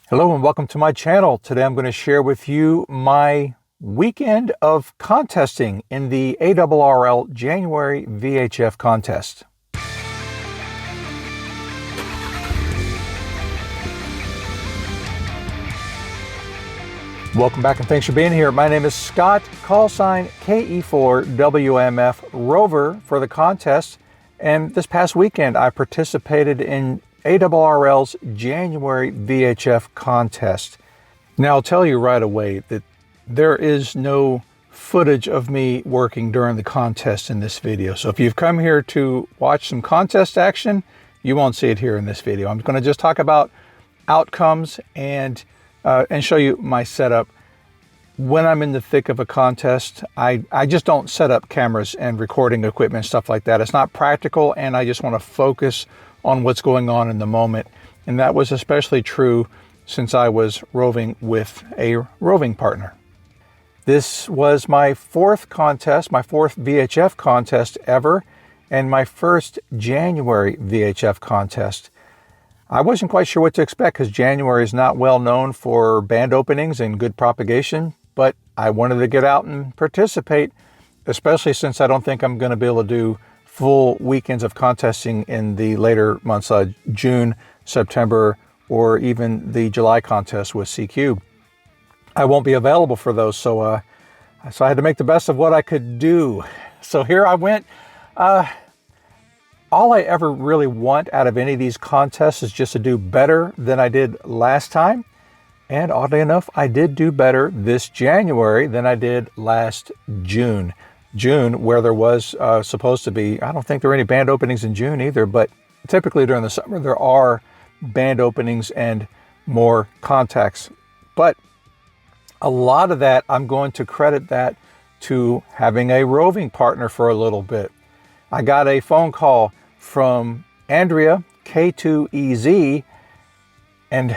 Hello and welcome to my channel. Today I'm going to share with you my weekend of contesting in the ARRL January VHF Contest. Welcome back and thanks for being here. My name is Scott, call sign KE4WMF Rover for the contest. And this past weekend I participated in ARRL's January VHF Contest. Now I'll tell you right away that there is no footage of me working during the contest in this video. So if you've come here to watch some contest action, you won't see it here in this video. I'm going to just talk about outcomes and show you my setup. When I'm in the thick of a contest, I just don't set up cameras and recording equipment and stuff like that. It's not practical, and I just want to focus on what's going on in the moment. And that was especially true since I was roving with a roving partner. This was my fourth contest, my fourth VHF contest ever, and my first January VHF contest. I wasn't quite sure what to expect because January is not well known for band openings and good propagation, but I wanted to get out and participate, especially since I don't think I'm going to be able to do full weekends of contesting in the later months, June, September, or even the July contest with CQ. I won't be available for those, so I had to make the best of what I could do. So here I went. All I ever really want out of any of these contests is just to do better than I did last time. And oddly enough, I did do better this January than I did last June. June, where there was supposed to be, I don't think there were any band openings in June either, but typically during the summer there are band openings and more contacts. But a lot of that, I'm going to credit that to having a roving partner for a little bit. I got a phone call from Andrea, K2EZ, and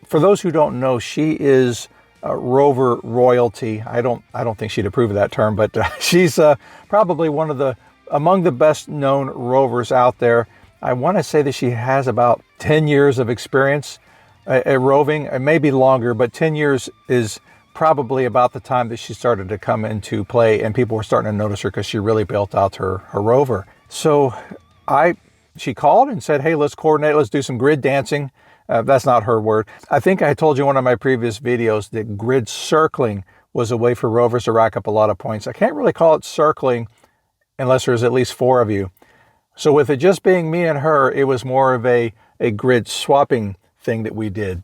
for those who don't know, she is Rover royalty. I don't think she'd approve of that term, but she's probably one of among the best known rovers out there. I want to say that she has about 10 years of experience at roving, maybe longer, but 10 years is probably about the time that she started to come into play and people were starting to notice her because she really built out her rover. So she called and said, hey, let's coordinate, let's do some grid dancing. That's not her word. I think I told you in one of my previous videos that grid circling was a way for rovers to rack up a lot of points. I can't really call it circling unless there's at least 4 of you. So with it just being me and her, it was more of a grid swapping thing that we did.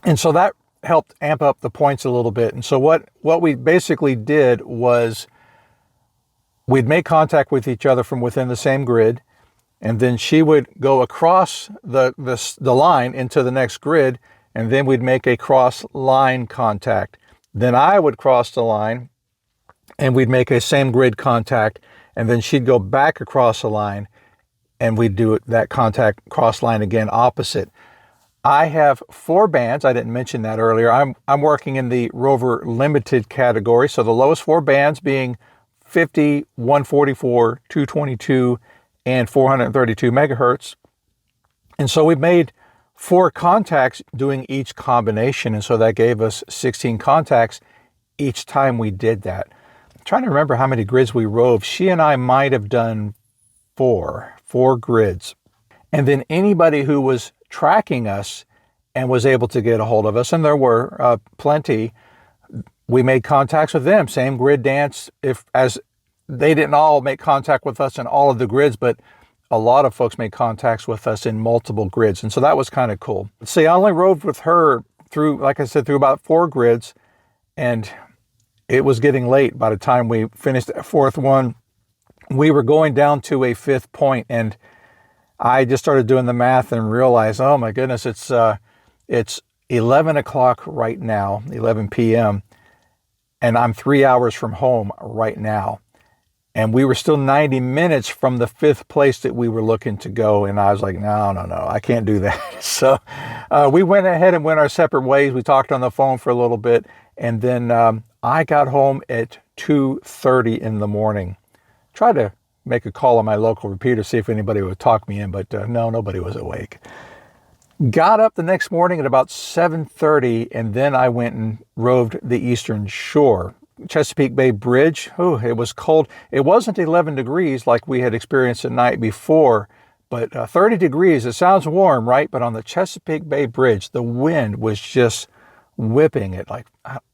And so that helped amp up the points a little bit. And so what we basically did was we'd make contact with each other from within the same grid, and then she would go across the line into the next grid, and then we'd make a cross line contact. Then I would cross the line and we'd make a same grid contact, and then she'd go back across the line and we'd do that contact cross line again opposite. I have 4 bands. I didn't mention that earlier. I'm working in the Rover Limited category. So the lowest 4 bands being 50, 144, 222, and 432 megahertz. And so we made 4 contacts doing each combination. And so that gave us 16 contacts each time we did that. I'm trying to remember how many grids we rove. She and I might have done 4 grids. And then anybody who was tracking us and was able to get a hold of us, and there were plenty, we made contacts with them. Same grid dance, as they didn't all make contact with us in all of the grids, but a lot of folks made contacts with us in multiple grids. And so that was kind of cool. See, I only roved with her through, like I said, through about 4 grids, and it was getting late. By the time we finished that 4th one, we were going down to a 5th point, and I just started doing the math and realized, oh my goodness, it's 11 o'clock right now, 11 p.m., and I'm 3 hours from home right now. And we were still 90 minutes from the 5th place that we were looking to go. And I was like, no, I can't do that. So we went ahead and went our separate ways. We talked on the phone for a little bit. And then I got home at 2:30 in the morning. Tried to make a call on my local repeater, see if anybody would talk me in, but no, nobody was awake. Got up the next morning at about 7:30, and then I went and roved the Eastern Shore. Chesapeake Bay Bridge, oh, it was cold. It wasn't 11 degrees like we had experienced the night before, but 30 degrees, it sounds warm, right? But on the Chesapeake Bay Bridge, the wind was just whipping it like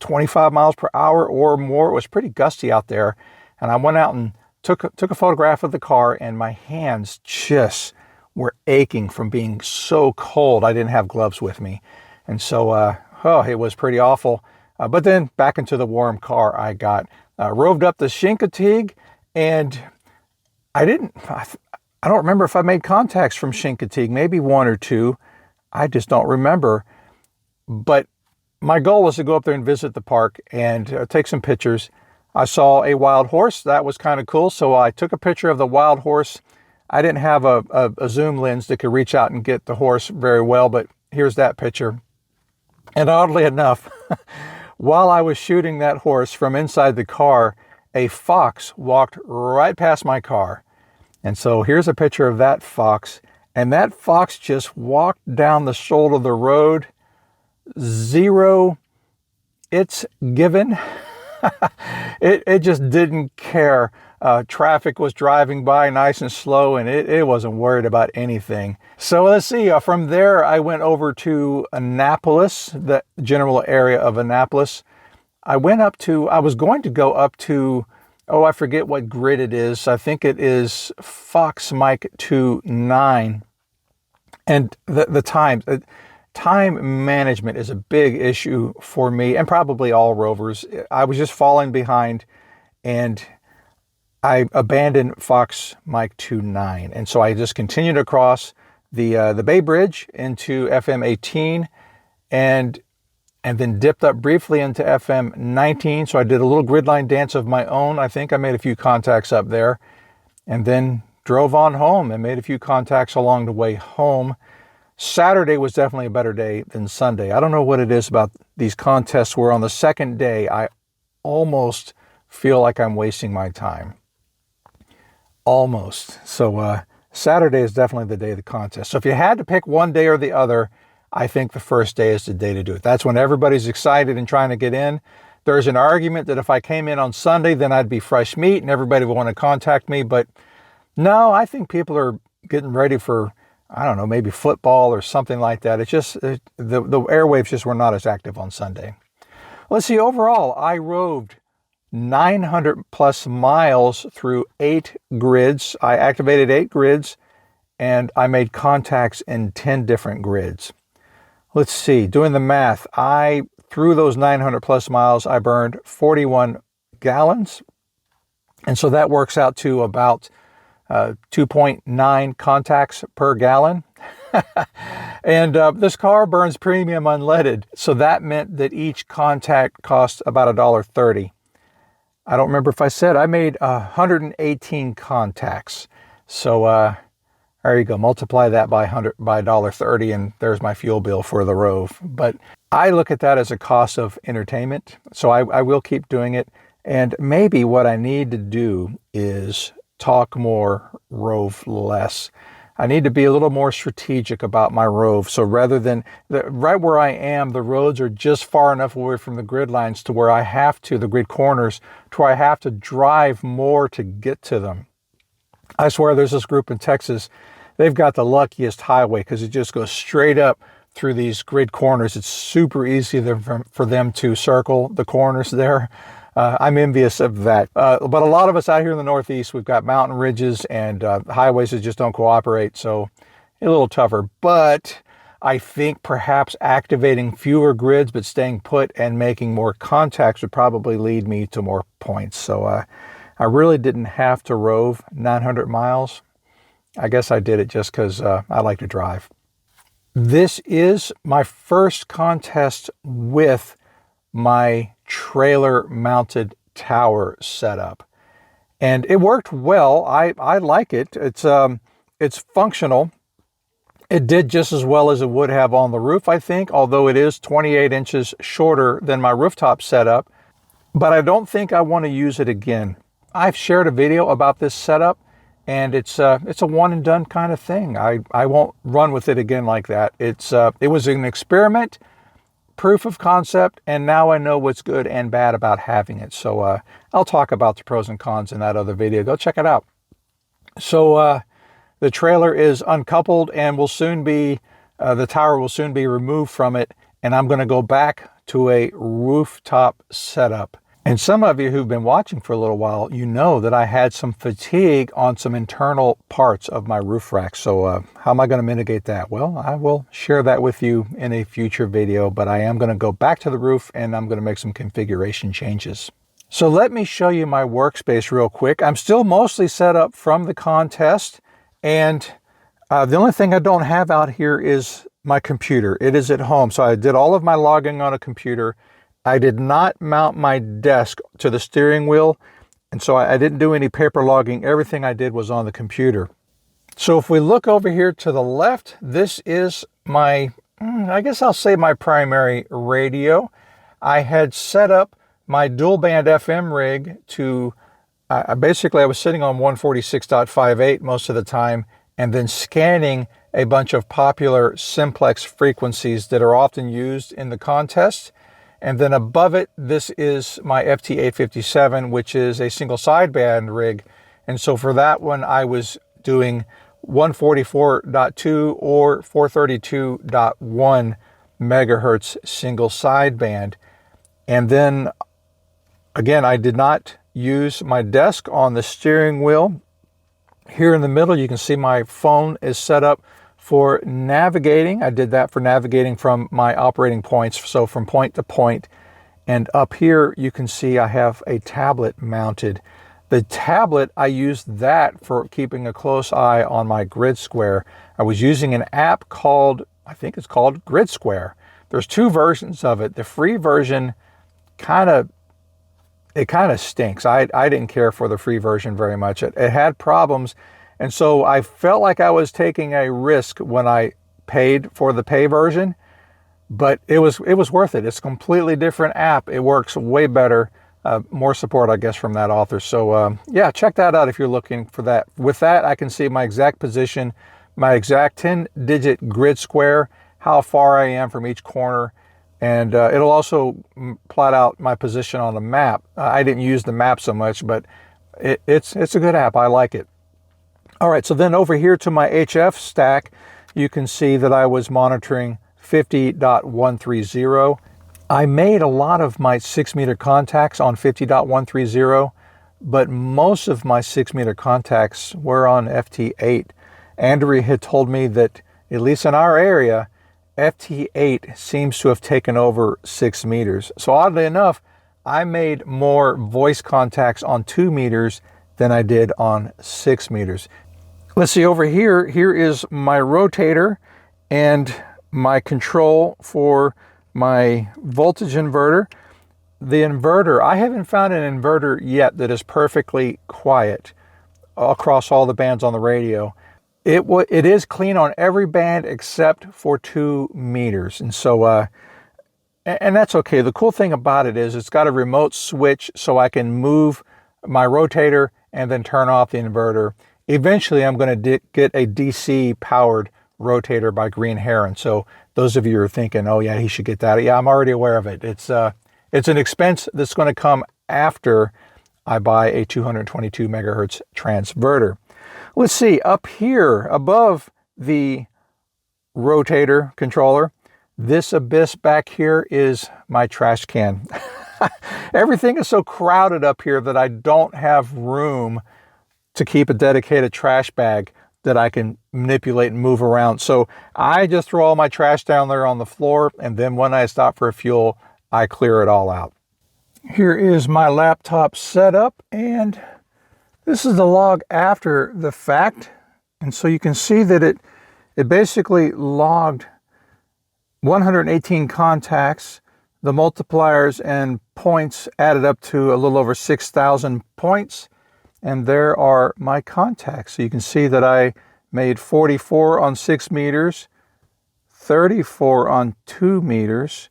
25 miles per hour or more. It was pretty gusty out there. And I went out and took a photograph of the car, and my hands just were aching from being so cold. I didn't have gloves with me. And so, it was pretty awful. But then back into the warm car I got. Roved up the Chincoteague, and I don't remember if I made contacts from Chincoteague, maybe one or two. I just don't remember. But my goal was to go up there and visit the park and take some pictures. I saw a wild horse. That was kind of cool. So I took a picture of the wild horse. I didn't have a zoom lens that could reach out and get the horse very well, but here's that picture. And oddly enough, while I was shooting that horse from inside the car, a fox walked right past my car. And so here's a picture of that fox. And that fox just walked down the shoulder of the road. Zero, it's given. It just didn't care. Traffic was driving by nice and slow, and it wasn't worried about anything. So let's see, from there I went over to Annapolis, the general area of Annapolis. I was going to go up to, I forget what grid it is. I think it is Fox Mike 29. And the time management is a big issue for me and probably all rovers. I was just falling behind, and I abandoned Fox Mike 29. And so I just continued across the Bay Bridge into FM 18 and then dipped up briefly into FM 19. So I did a little grid line dance of my own. I think I made a few contacts up there, and then drove on home and made a few contacts along the way home. Saturday was definitely a better day than Sunday. I don't know what it is about these contests where on the second day, I almost feel like I'm wasting my time. Almost. So Saturday is definitely the day of the contest. So if you had to pick one day or the other, I think the first day is the day to do it. That's when everybody's excited and trying to get in. There's an argument that if I came in on Sunday, then I'd be fresh meat and everybody would want to contact me. But no, I think people are getting ready for, I don't know, maybe football or something like that. It's just the airwaves just were not as active on Sunday. Let's see, overall, I roved 900 plus miles through 8 grids. I activated 8 grids, and I made contacts in 10 different grids. Let's see, doing the math, through those 900 plus miles, I burned 41 gallons. And so that works out to about 2.9 contacts per gallon. And this car burns premium unleaded. So that meant that each contact cost about $1.30. I don't remember if I said I made 118 contacts. So there you go. Multiply that by $1.30, and there's my fuel bill for the Rove. But I look at that as a cost of entertainment. So I will keep doing it. And maybe what I need to do is talk more, rove less. I need to be a little more strategic about my rove. So rather than right where I am, the roads are just far enough away from the grid lines to where I have to, the grid corners, to where I have to drive more to get to them. I swear there's this group in Texas, they've got the luckiest highway because it just goes straight up through these grid corners. It's super easy for them to circle the corners there. I'm envious of that. But a lot of us out here in the Northeast, we've got mountain ridges and highways that just don't cooperate. So a little tougher. But I think perhaps activating fewer grids but staying put and making more contacts would probably lead me to more points. So I really didn't have to rove 900 miles. I guess I did it just because I like to drive. This is my first contest with my trailer mounted tower setup, and it worked well. I like it. It's functional. It did just as well as it would have on the roof, I think, although it is 28 inches shorter than my rooftop setup, but I don't think I want to use it again. I've shared a video about this setup, and it's a one and done kind of thing. I won't run with it again like that. It was an experiment, proof of concept, and now I know what's good and bad about having it. So I'll talk about the pros and cons in that other video. Go check it out. So the trailer is uncoupled and will soon be, the tower will soon be removed from it, and I'm going to go back to a rooftop setup. And some of you who've been watching for a little while, you know that I had some fatigue on some internal parts of my roof rack. So how am I going to mitigate that? Well, I will share that with you in a future video, but I am going to go back to the roof and I'm going to make some configuration changes. So let me show you my workspace real quick. I'm still mostly set up from the contest, and the only thing I don't have out here is my computer. It is at home. So I did all of my logging on a computer. I did not mount my desk to the steering wheel, and so I didn't do any paper logging. Everything I did was on the computer. So if we look over here to the left, this is my, I guess I'll say my primary radio. I had set up my dual band FM rig to, basically I was sitting on 146.58 most of the time, and then scanning a bunch of popular simplex frequencies that are often used in the contest. And then above it, this is my FT857, which is a single sideband rig. And so for that one, I was doing 144.2 or 432.1 megahertz single sideband. And then again, I did not use my desk on the steering wheel. Here in the middle, you can see my phone is set up for navigating. I did that for navigating from my operating points, so from point to point. And up here, you can see I have a tablet mounted. The tablet, I used that for keeping a close eye on my grid square. I was using an app called, I think it's called Grid Square. There's two versions of it. The free version kind of stinks. I didn't care for the free version very much. It had problems. And so I felt like I was taking a risk when I paid for the pay version, but it was worth it. It's a completely different app. It works way better. More support, I guess, from that author. So yeah, check that out if you're looking for that. With that, I can see my exact position, my exact 10-digit grid square, how far I am from each corner, and it'll also plot out my position on the map. I didn't use the map so much, but it's a good app. I like it. All right, so then over here to my HF stack, you can see that I was monitoring 50.130. I made a lot of my 6-meter contacts on 50.130, but most of my 6-meter contacts were on FT8. Andrea had told me that, at least in our area, FT8 seems to have taken over 6 meters. So oddly enough, I made more voice contacts on 2 meters than I did on 6 meters. Let's see, over here is my rotator and my control for my voltage inverter. The inverter, I haven't found an inverter yet that is perfectly quiet across all the bands on the radio. It is clean on every band except for 2 meters. And so, and that's okay. The cool thing about it is it's got a remote switch so I can move my rotator and then turn off the inverter. Eventually, I'm going to get a DC powered rotator by Green Heron. So those of you who are thinking, oh yeah, he should get that. Yeah, I'm already aware of it. It's an expense that's going to come after I buy a 222 megahertz transverter. Let's see, up here above the rotator controller, this abyss back here is my trash can. Everything is so crowded up here that I don't have room to keep a dedicated trash bag that I can manipulate and move around. So I just throw all my trash down there on the floor, and then when I stop for fuel, I clear it all out. Here is my laptop setup, and this is the log after the fact. And so you can see that it basically logged 118 contacts. The multipliers and points added up to a little over 6,000 points. And there are my contacts. So you can see that I made 44 on 6 meters, 34 on 2 meters,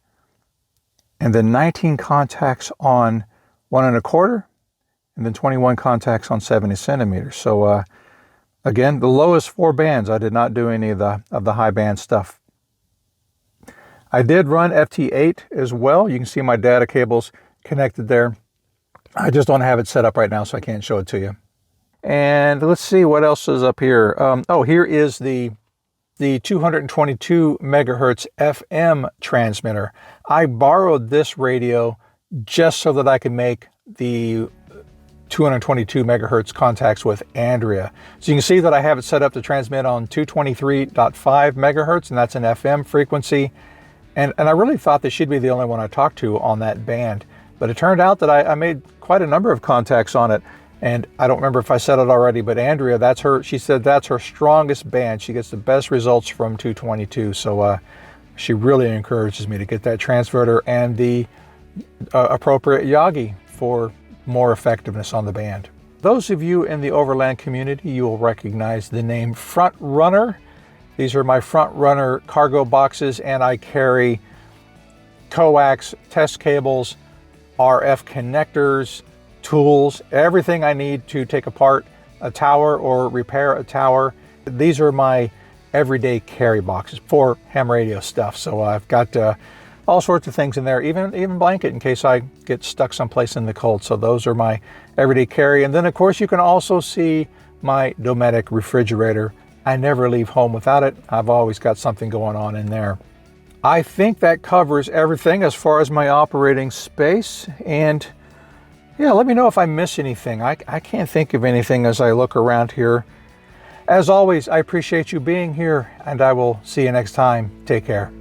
and then 19 contacts on 1 1/4, and then 21 contacts on 70 centimeters. So Again, the lowest 4 bands. I did not do any of the high band stuff. I did run FT8 as well. You can see my data cables connected there. I just don't have it set up right now, so I can't show it to you. And let's see what else is up here. Oh, here is the 222 megahertz FM transmitter. I borrowed this radio just so that I could make the 222 megahertz contacts with Andrea. So you can see that I have it set up to transmit on 223.5 megahertz, and that's an FM frequency. And I really thought that she'd be the only one I talked to on that band. But it turned out that I made quite a number of contacts on it. And I don't remember if I said it already, but Andrea, she said that's her strongest band. She gets the best results from 222. So she really encourages me to get that transverter and the appropriate Yagi for more effectiveness on the band. Those of you in the overland community, you will recognize the name Front Runner. These are my Front Runner cargo boxes, and I carry coax, test cables, RF connectors, tools, everything I need to take apart a tower or repair a tower. These are my everyday carry boxes for ham radio stuff. So I've got all sorts of things in there, even blanket in case I get stuck someplace in the cold. So those are my everyday carry. And then of course you can also see my Dometic refrigerator. I never leave home without it. I've always got something going on in there. I think that covers everything as far as my operating space. And yeah, let me know if I miss anything. I can't think of anything as I look around here. As always, I appreciate you being here, and I will see you next time. Take care.